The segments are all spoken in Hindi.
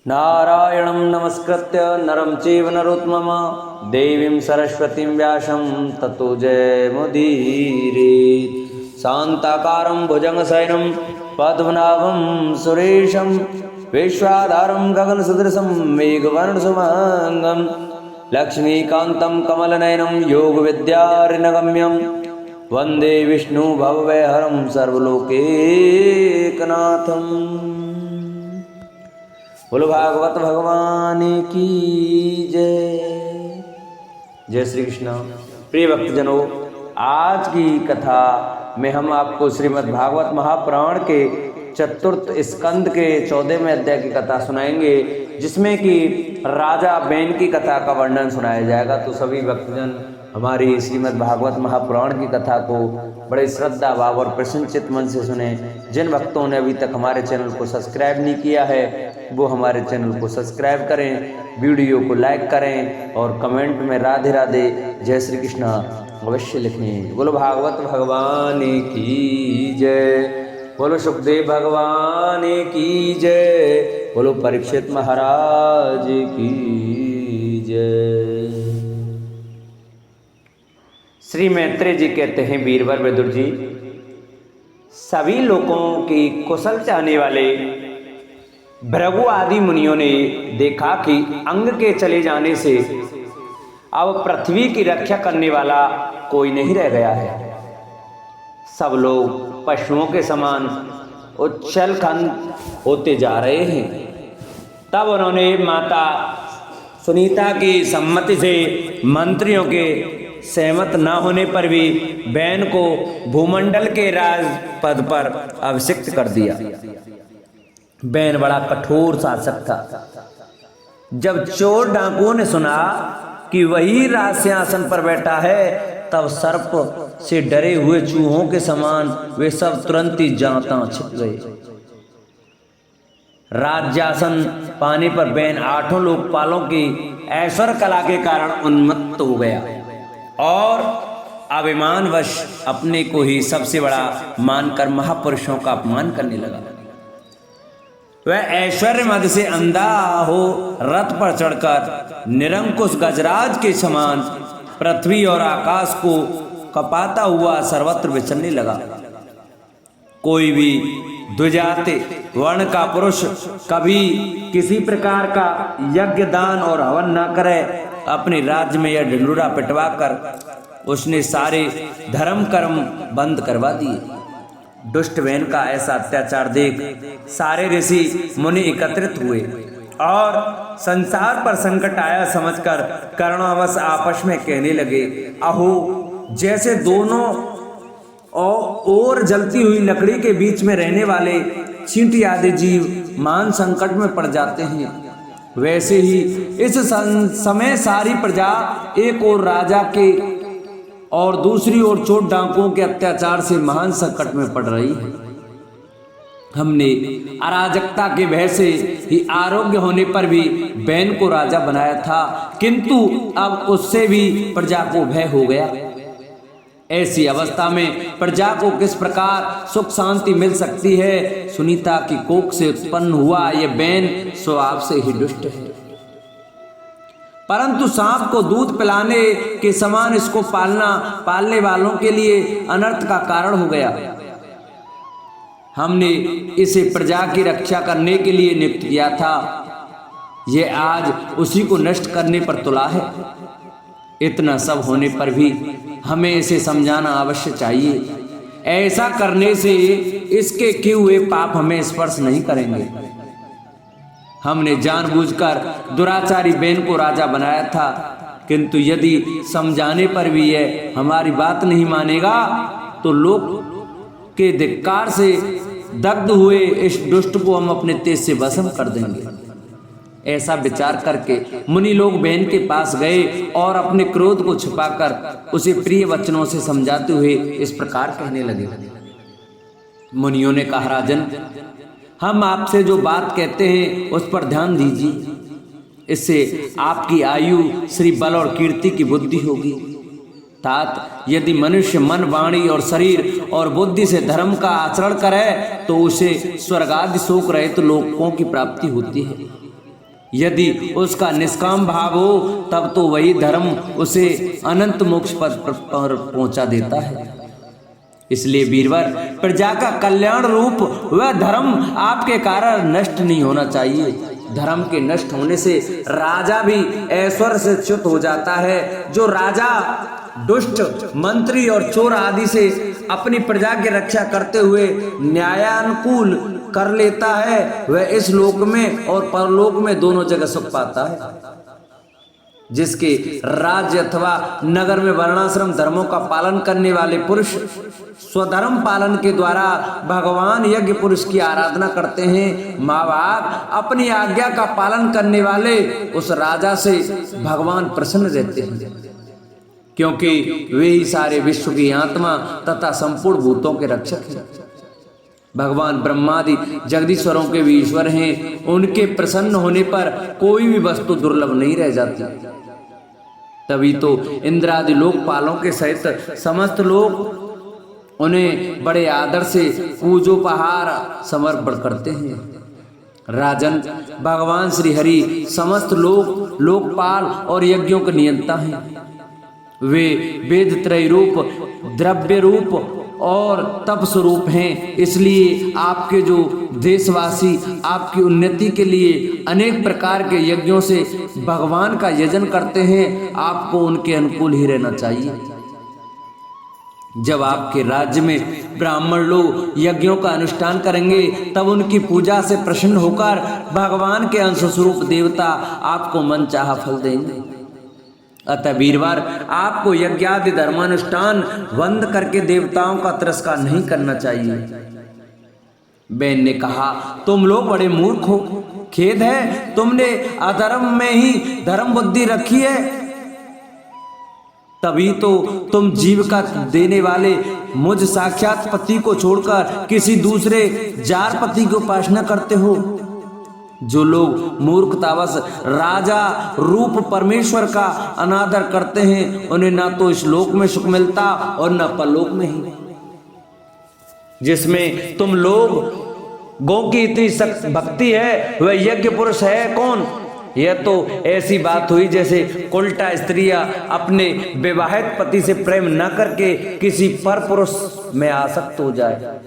नारायणं नमस्कृत्य नरं चैव नरोत्तमं देवीं सरस्वतीं व्यासं ततो जयमुदीरयेत्। शान्ताकारं भुजगशयनं पद्मनाभं सुरेशं विश्वाधारं गगनसदृशं मेघवर्णशुभाङ्गं लक्ष्मीकान्तं कमलनयनं योगविद्यार्णगम्यं वन्दे विष्णुभवभयहरं सर्वलोकैकनाथम्। बोलो भागवत भगवान की जय। जय श्री कृष्ण। प्रिय भक्तजनों, आज की कथा में हम आपको श्रीमद् भागवत महापुराण के चतुर्थ स्कंद के 14वें अध्याय की कथा सुनाएंगे, जिसमें कि राजा बेन की कथा का वर्णन सुनाया जाएगा। तो सभी भक्तजन हमारी श्रीमद् भागवत महापुराण की कथा को बड़े श्रद्धा भाव और प्रसन्नचित मन से सुने। जिन भक्तों ने अभी तक हमारे चैनल को सब्सक्राइब नहीं किया है वो हमारे चैनल को सब्सक्राइब करें, वीडियो को लाइक करें और कमेंट में राधे राधे जय श्री कृष्ण अवश्य लिखें। बोलो भागवत भगवान की जय। बोलो सुखदेव भगवान की जय। बोलो परीक्षित महाराज की जय। श्री मैत्रेय जी कहते हैं, वीरवर विदुर जी, सभी लोगों की कुशल चाहने वाले भृगु आदि मुनियों ने देखा कि अंग के चले जाने से अब पृथ्वी की रक्षा करने वाला कोई नहीं रह गया है। सब लोग पशुओं के समान उच्छल खंड होते जा रहे हैं। तब उन्होंने माता सुनीता की सम्मति से मंत्रियों के सहमत न होने पर भी बैन को भूमंडल के राज पद पर अभिषिक्त कर दिया। बैन बड़ा कठोर शासक था। जब चोर डाकुओं ने सुना कि वही राज सिंहासन पर बैठा है, तब सर्प से डरे हुए चूहों के समान वे सब तुरंत ही जाता छिप गए। राज्यासन पाने पर बैन 8 लोकपालों की ऐश्वर्य कला के कारण उन्मत्त हो गया और अभिमानवश अपने को ही सबसे बड़ा मानकर महापुरुषों का अपमान करने लगा। वह ऐश्वर्य मद से अंधा हो रथ पर चढ़कर निरंकुश गजराज के समान पृथ्वी और आकाश को कपाता हुआ सर्वत्र विचरने लगा। कोई भी द्विजाति वर्ण का पुरुष कभी किसी प्रकार का यज्ञ दान और हवन न करे। अपने राज्य में यह ढिंढोरा पिटवा कर उसने सारे धर्म कर्म बंद करवा दिए। दुष्ट बैन का ऐसा अत्याचार देख सारे ऋषि मुनि एकत्रित हुए और संसार पर संकट आया समझकर करुणावश आपस में कहने लगे, अहो, जैसे दोनों और जलती हुई लकड़ी के बीच में रहने वाले चींटी आदि जीव मान संकट में पड़ जाते हैं, वैसे ही इस समय सारी प्रजा एक ओर राजा के और दूसरी ओर चोर डाकुओं के अत्याचार से महान संकट में पड़ रही है। हमने अराजकता के भय से ही आरोग्य होने पर भी बैन को राजा बनाया था, किंतु अब उससे भी प्रजा को भय हो गया। ऐसी अवस्था में प्रजा को किस प्रकार सुख शांति मिल सकती है? सुनीता की कोख से उत्पन्न हुआ यह बैन स्वभाव से ही दुष्ट है, परंतु सांप को दूध पिलाने के समान इसको पालने वालों के लिए अनर्थ का कारण हो गया। हमने इसे प्रजा की रक्षा करने के लिए नियुक्त किया था, यह आज उसी को नष्ट करने पर तुला है। इतना सब होने पर भी हमें इसे समझाना अवश्य चाहिए। ऐसा करने से इसके किए हुए पाप हमें स्पर्श नहीं करेंगे। हमने जानबूझकर दुराचारी बैन को राजा बनाया था, किंतु यदि समझाने पर भी यह हमारी बात नहीं मानेगा तो लोक के धिक्कार से दग्ध हुए इस दुष्ट को हम अपने तेज से भस्म कर देंगे। ऐसा विचार करके मुनि लोग बैन के पास गए और अपने क्रोध को छिपाकर उसे प्रिय वचनों से समझाते हुए इस प्रकार कहने लगे। मुनियों ने कहा, राजन, हम आपसे जो बात कहते हैं उस पर ध्यान दीजिए, इससे आपकी आयु, श्री बल और कीर्ति की बुद्धि होगी। तात यदि मनुष्य मन, वाणी और शरीर और बुद्धि से धर्म का आचरण करे तो उसे स्वर्ग आदि शोक रहित लोकों की प्राप्ति होती है। यदि उसका निष्काम भाव हो तब तो वही धर्म उसे अनंत मोक्ष पद पर पहुंचा देता है। इसलिए वीरवर, प्रजा का कल्याण रूप वह धर्म आपके कारण नष्ट नहीं होना चाहिए। धर्म के नष्ट होने से राजा भी ऐश्वर्य से च्युत हो जाता है। जो राजा दुष्ट मंत्री और चोर आदि से अपनी प्रजा की रक्षा करते हुए न्यायानुकूल कर लेता है, वह इस लोक में और परलोक में दोनों जगह सुख पाता है। जिसके राज्य अथवा नगर में वर्णाश्रम धर्मों का पालन करने वाले पुरुष स्वधर्म पालन के द्वारा भगवान यज्ञ पुरुष की आराधना करते हैं, माँ बाप अपनी आज्ञा का पालन करने वाले उस राजा से भगवान प्रसन्न रहते हैं, क्योंकि वे ही सारे विश्व की आत्मा तथा संपूर्ण भूतों के रक्षक हैं। भगवान ब्रह्मादि जगदीश्वरों के भी ईश्वर हैं। उनके प्रसन्न होने पर कोई भी वस्तु दुर्लभ नहीं रह जाती। तभी तो इंद्रादि लोकपालों के सहित समस्त लोग उन्हें बड़े आदर से पूजोपहार समर्पण करते हैं। राजन, भगवान श्री हरि समस्त लोकपाल और यज्ञों के नियंता हैं। वे वेद त्रय रूप, द्रव्य रूप और तप स्वरूप हैं। इसलिए आपके जो देशवासी आपकी उन्नति के लिए अनेक प्रकार के यज्ञों से भगवान का यजन करते हैं, आपको उनके अनुकूल ही रहना चाहिए। जब आपके राज्य में ब्राह्मण लोग यज्ञों का अनुष्ठान करेंगे तब उनकी पूजा से प्रसन्न होकर भगवान के अंश स्वरूप देवता आपको मनचाहा फल देंगे। अतः वीरवार, आपको यज्ञादि धर्मानुष्ठान बंद करके देवताओं का तिरस्कार नहीं करना चाहिए। बहन ने कहा, तुम लोग बड़े मूर्ख हो, खेद है तुमने अधर्म में ही धर्म बुद्धि रखी है। तभी तो तुम जीविका देने वाले मुझ साक्षात पति को छोड़कर किसी दूसरे जार पति की उपासना करते हो। जो लोग मूर्खतावश राजा रूप परमेश्वर का अनादर करते हैं, उन्हें ना तो इस लोक में सुख मिलता और न परलोक में ही। जिसमें तुम लोग गौ की इतनी सख्त भक्ति है, वह यज्ञ पुरुष है कौन? यह तो ऐसी बात हुई जैसे उल्टा स्त्रियां अपने विवाहित पति से प्रेम न करके किसी पर पुरुष में आसक्त हो जाए।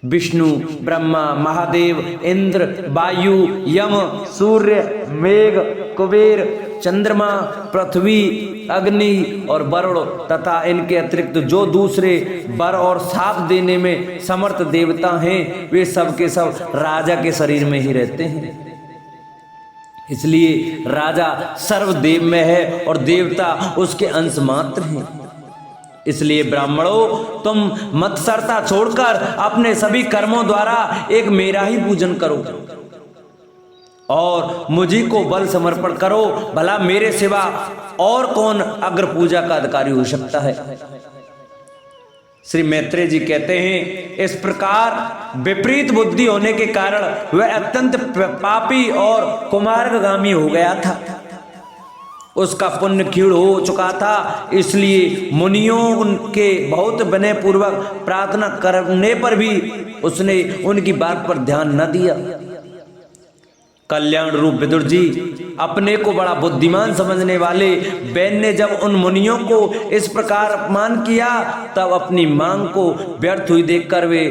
विष्णु, ब्रह्मा, महादेव, इंद्र, वायु, यम, सूर्य, मेघ, कुबेर, चंद्रमा, पृथ्वी, अग्नि और वरुण तथा इनके अतिरिक्त जो दूसरे वर और शाप देने में समर्थ देवता हैं, वे सब के सब राजा के शरीर में ही रहते हैं। इसलिए राजा सर्वदेव में है और देवता उसके अंश मात्र हैं। इसलिए ब्राह्मणों, तुम मत्सरता छोड़कर अपने सभी कर्मों द्वारा एक मेरा ही पूजन करो और मुझी को बल समर्पण करो। भला मेरे सिवा और कौन अग्र पूजा का अधिकारी हो सकता है? श्री मैत्रेय जी कहते हैं, इस प्रकार विपरीत बुद्धि होने के कारण वह अत्यंत पापी और कुमार्गगामी हो गया था। उसका पुण्य क्षीण हो चुका था। इसलिए मुनियों के बहुत विनय पूर्वक प्रार्थना करने पर भी उसने उनकी बात पर ध्यान न दिया। कल्याण रूप विदुर जी, अपने को बड़ा बुद्धिमान समझने वाले बैन ने जब उन मुनियों को इस प्रकार अपमान किया, तब अपनी मांग को व्यर्थ हुई देखकर वे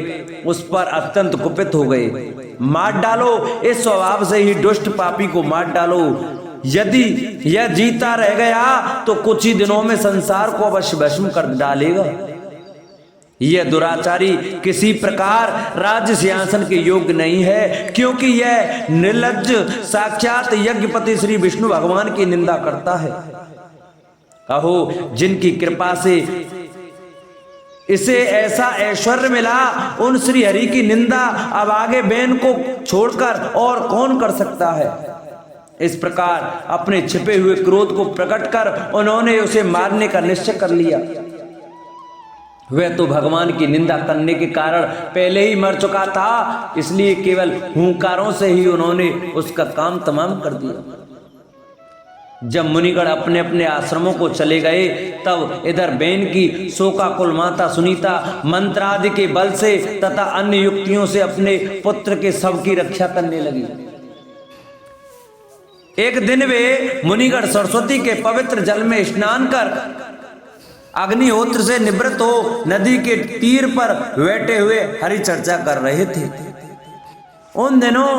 उस पर अत्यंत कुपित हो गए। मार डालो, इस स्वभाव से ही दुष्ट पापी को मार डालो। यदि यह जीता रह गया तो कुछ ही दिनों में संसार को अवश्य भस्म कर डालेगा। यह दुराचारी किसी प्रकार राज्य सिंहासन के योग्य नहीं है, क्योंकि यह निर्लज्ज साक्षात यज्ञपति श्री विष्णु भगवान की निंदा करता है। अहो, जिनकी कृपा से इसे ऐसा ऐश्वर्य मिला, उन श्री हरि की निंदा अब आगे बहन को छोड़कर और कौन कर सकता है? इस प्रकार अपने छिपे हुए क्रोध को प्रकट कर उन्होंने उसे मारने का निश्चय कर लिया। वह तो भगवान की निंदा करने के कारण पहले ही मर चुका था, इसलिए केवल हुंकारों से ही उन्होंने उसका काम तमाम कर दिया। जब मुनिगण अपने अपने आश्रमों को चले गए, तब इधर बेन की शोकाकुल माता सुनीता मंत्रादि के बल से तथा अन्य युक्तियों से अपने पुत्र के शव की रक्षा करने लगी। एक दिन वे मुनिगण सरस्वती के पवित्र जल में स्नान कर अग्निहोत्र से निवृत्त हो नदी के तीर पर बैठे हुए हरि चर्चा कर रहे थे। उन दिनों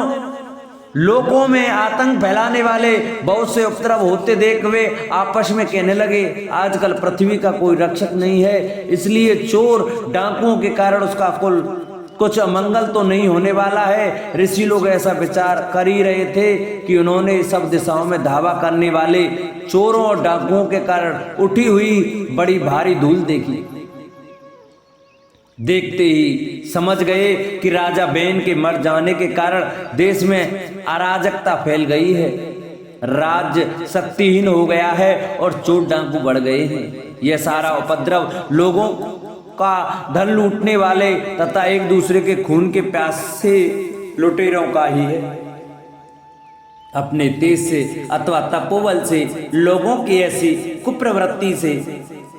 लोगों में आतंक फैलाने वाले बहुत से उपद्रव होते देख वे आपस में कहने लगे, आजकल पृथ्वी का कोई रक्षक नहीं है, इसलिए चोर डाकुओं के कारण उसका कुछ अमंगल तो नहीं होने वाला है। ऋषि लोग ऐसा विचार कर ही रहे थे कि उन्होंने सब दिशाओं में धावा करने वाले चोरों और डाकुओं के कारण उठी हुई बड़ी भारी धूल देखी। देखते ही समझ गए कि राजा बेन के मर जाने के कारण देश में अराजकता फैल गई है, राज्य शक्तिहीन हो गया है और चोर डाकू बढ़ गए हैं। यह सारा उपद्रव लोगों का धन लूटने वाले तथा एक दूसरे के खून के प्यासे लुटेरों का ही है। अपने तेज से अथवा तपोबल से लोगों की ऐसी कुप्रवृत्ति से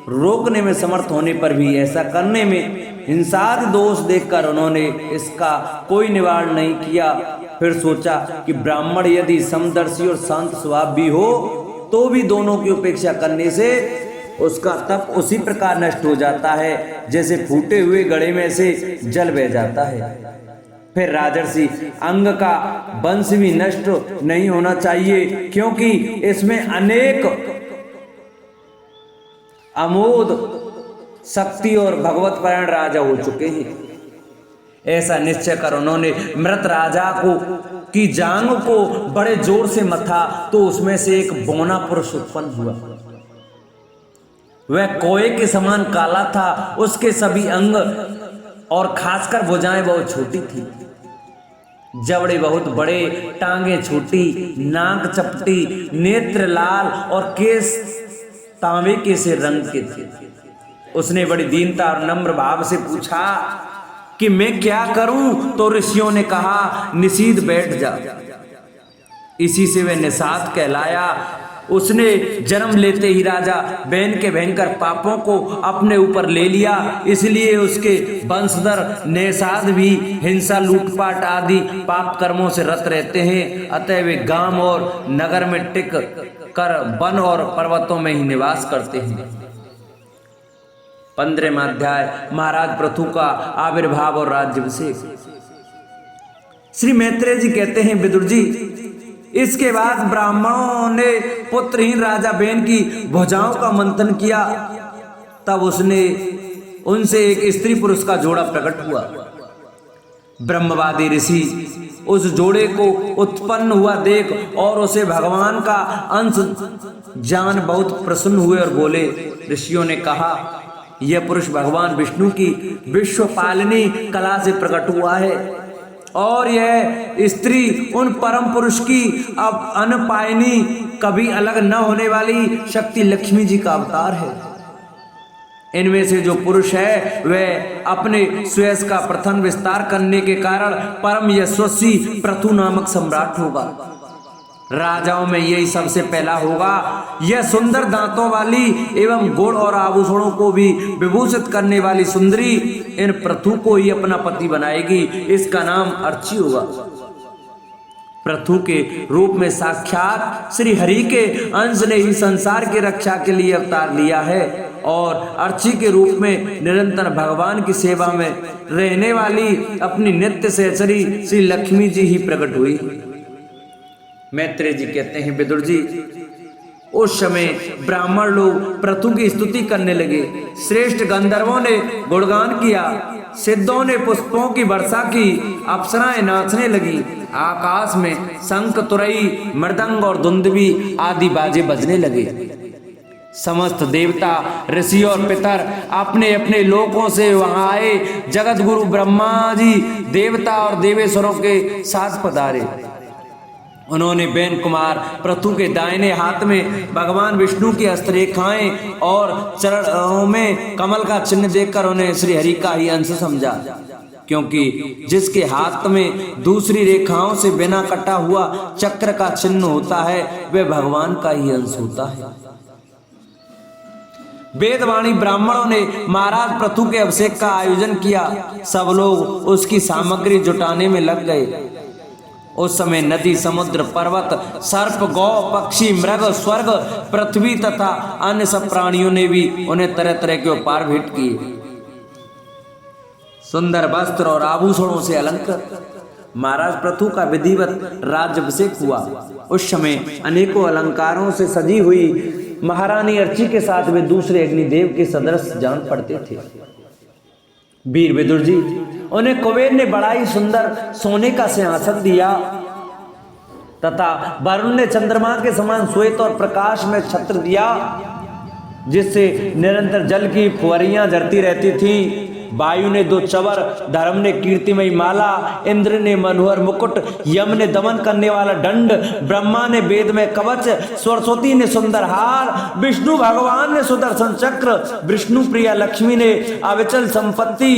रोकने में समर्थ होने पर भी ऐसा करने में हिंसादि दोष देखकर उन्होंने इसका कोई निवारण नहीं किया। फिर सोचा कि ब्राह्मण यदि समदर्शी और शांत स्वभाव भी हो तो भी दोनों की उपेक्षा करने से उसका तप उसी प्रकार नष्ट हो जाता है जैसे फूटे हुए घड़े में से जल बह जाता है। फिर राजर्षि अंग का वंश भी नष्ट नहीं होना चाहिए, क्योंकि इसमें अनेक अमोद शक्ति और भगवत परायण राजा हो चुके हैं। ऐसा निश्चय कर उन्होंने मृत राजा की जांग को बड़े जोर से मथा तो उसमें से एक बौना पुरुष उत्पन्न हुआ। वह कोए के समान काला था, उसके सभी अंग और खासकर भुजाएं बहुत छोटी थी, जबड़े बहुत बड़े, टांगे छोटी, नाक चपटी, नेत्र लाल और केस तांबे के से रंग के थे। उसने बड़ी दीनता और नम्र भाव से पूछा कि मैं क्या करूं? तो ऋषियों ने कहा, निषीद बैठ जा। इसी से वह निषाद कहलाया। उसने जन्म लेते ही राजा बेन के भयंकर पापों को अपने ऊपर ले लिया, इसलिए उसके वंशधर निषाद भी हिंसा, लूटपाट आदि पाप कर्मों से रत रहते हैं। अतः वे गांव और नगर में टिक कर वन और पर्वतों में ही निवास करते हैं। 15वां अध्याय महाराज पृथु का आविर्भाव और राज्याभिषेक। श्री मैत्रेय जी कहते हैं, विदुर जी, इसके बाद ब्राह्मणों ने पुत्रहीन राजा बेन की भुजाओं का मंथन किया। तब उसने उनसे एक स्त्री पुरुष का जोड़ा प्रकट हुआ। ब्रह्मवादी ऋषि उस जोड़े को उत्पन्न हुआ देख और उसे भगवान का अंश जान बहुत प्रसन्न हुए और बोले। ऋषियों ने कहा, यह पुरुष भगवान विष्णु की विश्व पालनी कला से प्रकट हुआ है और यह स्त्री उन परम पुरुष की अब अनपायनी, कभी अलग न होने वाली शक्ति लक्ष्मी जी का अवतार है। इनमें से जो पुरुष है वह अपने स्वयं का प्रथम विस्तार करने के कारण परम यशस्वी पृथु नामक सम्राट होगा। राजाओं में यही सबसे पहला होगा। यह सुंदर दांतों वाली एवं गुण और आभूषणों को भी विभूषित करने वाली सुंदरी इन पृथु को ही अपना पति बनाएगी। इसका नाम अर्ची होगा। पृथु के रूप में साक्षात श्री हरि के अंश ने ही संसार की रक्षा के लिए अवतार लिया है और अर्ची के रूप में निरंतर भगवान की सेवा में रहने वाली अपनी नित्य सहचरी श्री लक्ष्मी जी ही प्रकट हुई। मैत्रेय जी कहते हैं, विदुर जी, उस समय ब्राह्मण लोग पृथु की स्तुति करने लगे। श्रेष्ठ गंधर्वों ने गुणगान किया, सिद्धों ने पुष्पों की वर्षा की, अप्सराएं नाचने लगी, आकाश में शंख, तुरई, मृदंग और दुंदुभी आदि बाजे बजने लगे। समस्त देवता, ऋषि और पितर अपने अपने लोकों से वहां आए। जगत गुरु ब्रह्मा जी देवता और देवेश्वरों के साथ पधारे। उन्होंने बेन कुमार पृथु के दाहिने हाथ में भगवान विष्णु की हस्तरेखाएं और चरणों में कमल का चिन्ह देखकर उन्हें श्री हरि का ही अंश समझा, क्योंकि जिसके हाथ में दूसरी रेखाओं से बिना कटा हुआ चक्र का चिन्ह होता है वह भगवान का ही अंश होता है। वेदवाणी ब्राह्मणों ने महाराज पृथु के अभिषेक का आयोजन किया। सब लोग उसकी सामग्री जुटाने में लग गए। उस समय नदी, समुद्र, पर्वत, सर्प, गौ, पक्षी, मृग, स्वर्ग, पृथ्वी तथा अन्य सब प्राणियों ने भी उन्हें तरह तरह के उपहार भेंट किए। सुंदर वस्त्र और आभूषणों से अलंकृत महाराज पृथु का विधिवत राज्याभिषेक हुआ। उस समय अनेकों अलंकारों से सजी हुई महारानी अर्ची के साथ वे दूसरे अग्निदेव के सदृश जान पड़ते थे। वीर विदुर जी, उन्हें कुबेर ने बड़ा ही सुंदर सोने का सिंहासन दिया तथा वरुण ने चंद्रमा के समान श्वेत और प्रकाश में छत्र दिया, जिससे निरंतर जल की फुहरियां झरती रहती थीं। वायु ने 2 चवर, धर्म ने कीर्तिमयी माला, इंद्र ने मनोहर मुकुट, यम ने दमन करने वाला दंड, ब्रह्मा ने वेद में कवच, सरस्वती ने सुंदर हार, विष्णु भगवान ने सुदर्शन चक्र, विष्णु प्रिया लक्ष्मी ने अविचल संपत्ति,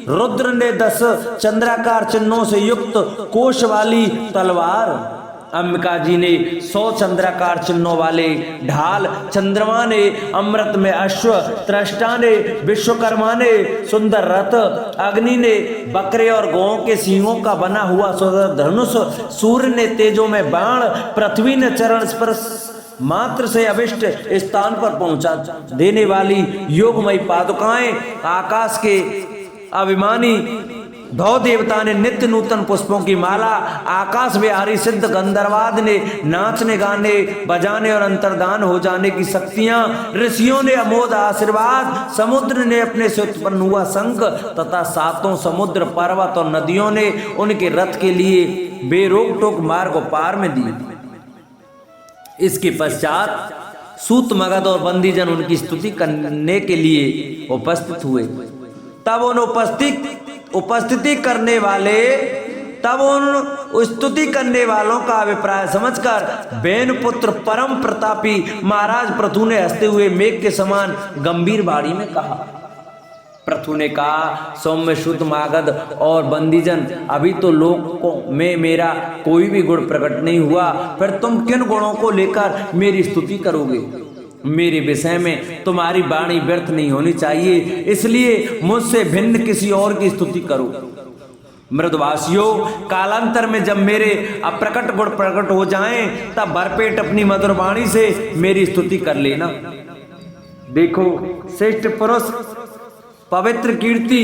रुद्र ने 10 चंद्राकार चिन्हों से युक्त कोश वाली तलवार, अंबिका जी ने 100 चंद्राकार चिन्हों वाले ढाल, चंद्रमा ने अमृत में अश्व, त्रष्टा ने विश्वकर्मा ने सुंदर रथ, अग्नि ने बकरे और गौं के सींगों का बना हुआ सुंदर धनुष, सूर्य ने तेजों में बाण, पृथ्वी ने चरण स्पर्श मात्र से अभिष्ट स्थान पर पहुंचा देने वाली योगमयी पादुकाएं, आकाश के अभिमानी धौ देवता ने नित्य नूतन पुष्पों की माला, आकाश विहारी सिद्ध गंधर्वाद ने नाचने गाने बजाने और अंतर्धान हो जाने की शक्तियां, ऋषियों ने अमोघ आशीर्वाद, समुद्र ने अपने से उत्पन्न हुआ शंख तथा 7 समुद्र, पर्वत और नदियों ने उनके रथ के लिए बेरोक टोक मार्ग पार में दी। इसके पश्चात सूत, मगध और बंदीजन उनकी स्तुति करने के लिए उपस्थित हुए। तब उन उपस्थिति करने वाले तब उन स्तुति करने वालों का अभिप्राय समझकर बेन पुत्र परम प्रतापी महाराज पृथु ने हंसते हुए मेघ के समान गंभीर वाणी में कहा। पृथु ने कहा, सौम्य, शुद्ध, मागध और बंदीजन, अभी तो लोगों में मेरा कोई भी गुण प्रकट नहीं हुआ, फिर तुम किन गुणों को लेकर मेरी स्तुति करोगे? मेरे विषय में तुम्हारी वाणी व्यर्थ नहीं होनी चाहिए, इसलिए मुझसे भिन्न किसी और की स्तुति करो। मृदवासियों, कालांतर में जब मेरे अप्रकट गुण प्रकट हो जाएं, तब भरपेट अपनी मधुर वाणी से मेरी स्तुति कर लेना। देखो, श्रेष्ठ पुरुष पवित्र कीर्ति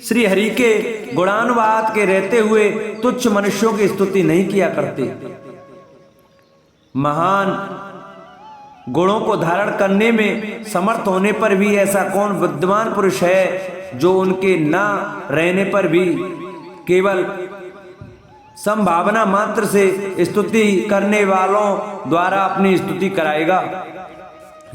श्री हरि के गुणानुवाद के रहते हुए तुच्छ मनुष्यों की स्तुति नहीं किया करते। महान गुणों को धारण करने में समर्थ होने पर भी ऐसा कौन विद्वान पुरुष है जो उनके न रहने पर भी केवल संभावना मात्र से स्तुति करने वालों द्वारा अपनी स्तुति कराएगा?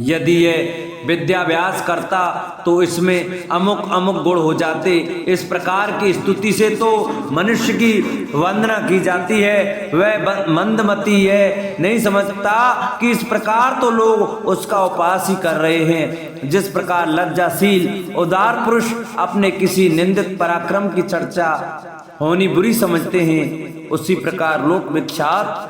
यदि यह विद्याभ्यास करता तो इसमें अमुक अमुक गुण हो जाते। इस प्रकार की स्तुति से तो मनुष्य की वंदना की जाती है, वह मंदमती है, नहीं समझता कि इस प्रकार तो लोग उसका उपास ही कर रहे हैं। जिस प्रकार लज्जाशील उदार पुरुष अपने किसी निंदित पराक्रम की चर्चा होनी बुरी समझते हैं, उसी प्रकार लोक विख्यात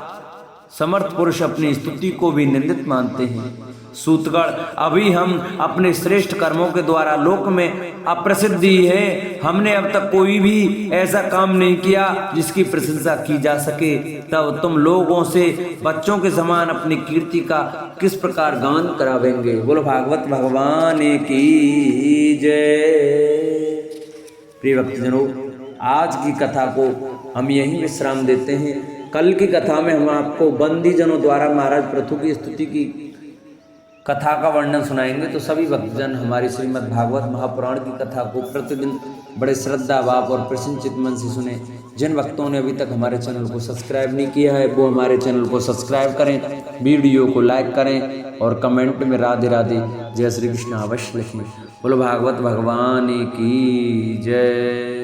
समर्थ पुरुष अपनी स्तुति को भी निंदित मानते हैं। सूतगण, अभी हम अपने श्रेष्ठ कर्मों के द्वारा लोक में अप्रसिद्धि है। हमने अब तक कोई भी ऐसा काम नहीं किया जिसकी प्रशंसा की जा सके, तब तुम लोगों से बच्चों के समान अपनी कीर्ति का किस प्रकार गान करावेंगे? बोलो भागवत भगवान की जय। प्रिय भक्तजनों, आज की कथा को हम यहीं विश्राम देते हैं। कल की कथा में हम आपको बंदीजनों द्वारा महाराज पृथु की स्तुति की कथा का वर्णन सुनाएंगे। तो सभी भक्तजन हमारी श्रीमद् भागवत महापुराण की कथा को प्रतिदिन बड़े श्रद्धा भाव और प्रसन्न चित्त मन से सुने। जिन भक्तों ने अभी तक हमारे चैनल को सब्सक्राइब नहीं किया है वो हमारे चैनल को सब्सक्राइब करें, वीडियो को लाइक करें और कमेंट में राधे राधे जय श्री कृष्ण अवश्य लिखें। बोलो भागवत भगवान की जय।